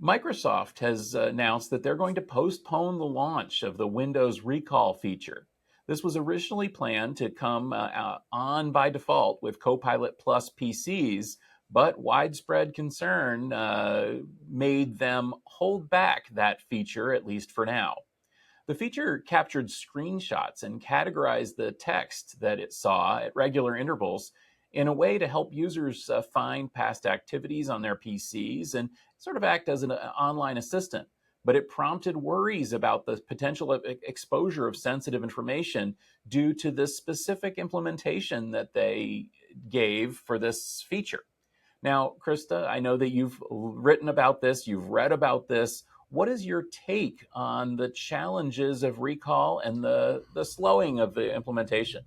Microsoft has announced that they're going to postpone the launch of the Windows recall feature. This was originally planned to come on by default with Copilot Plus PCs, but widespread concern made them hold back that feature, at least for now. The feature captured screenshots and categorized the text that it saw at regular intervals in a way to help users find past activities on their PCs and sort of act as an online assistant. But it prompted worries about the potential exposure of sensitive information due to this specific implementation that they gave for this feature. Now, Krista, I know that you've written about this, you've read about this. What is your take on the challenges of recall and the slowing of the implementation?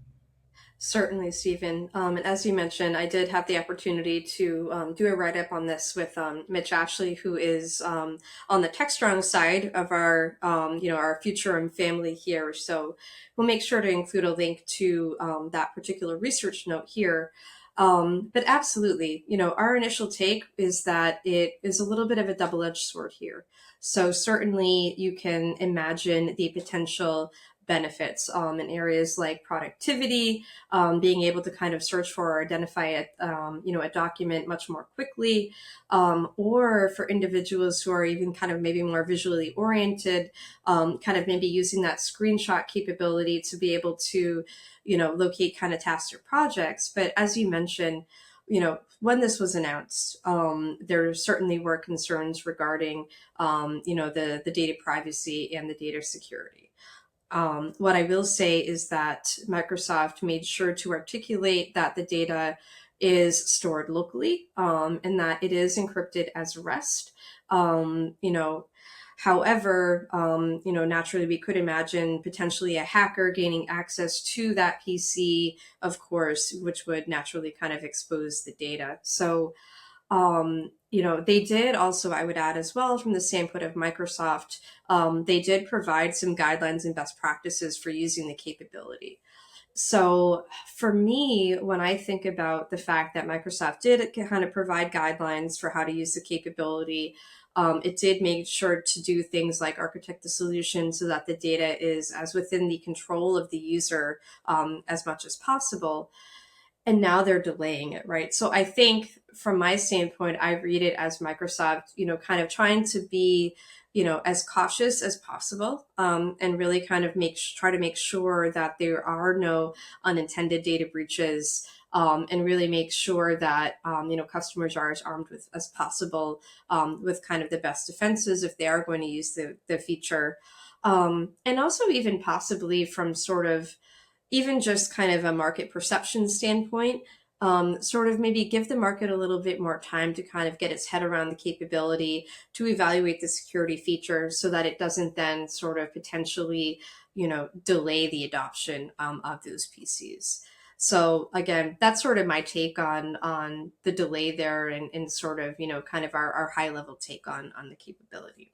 Certainly, Stephen. And as you mentioned, I did have the opportunity to do a write up on this with Mitch Ashley, who is on the TechStrong side of our Future and family here. So we'll make sure to include a link to that particular research note here. But absolutely, our initial take is that it is a little bit of a double-edged sword here. So certainly, you can imagine the potential benefits in areas like productivity, being able to kind of search for or identify a document much more quickly, or for individuals who are even kind of maybe more visually oriented, kind of maybe using that screenshot capability to be able to, locate kind of tasks or projects. But as you mentioned, when this was announced, there certainly were concerns regarding, the data privacy and the data security. What I will say is that Microsoft made sure to articulate that the data is stored locally, and that it is encrypted as REST. However, naturally we could imagine potentially a hacker gaining access to that PC, of course, which would naturally kind of expose the data. So they did also, I would add as well, from the standpoint of Microsoft, they did provide some guidelines and best practices for using the capability. So for me, when I think about the fact that Microsoft did kind of provide guidelines for how to use the capability, it did make sure to do things like architect the solution so that the data is as within the control of the user as much as possible. And now they're delaying it, right? So I think from my standpoint, I read it as Microsoft, kind of trying to be, as cautious as possible, and really kind of try to make sure that there are no unintended data breaches, and really make sure that, customers are as armed with as possible, with kind of the best defenses if they are going to use the feature. And also even possibly from sort of even just kind of a market perception standpoint, sort of maybe give the market a little bit more time to kind of get its head around the capability to evaluate the security features so that it doesn't then sort of potentially, delay the adoption of those PCs. So again, that's sort of my take on the delay there and sort of, kind of our high level take on the capability.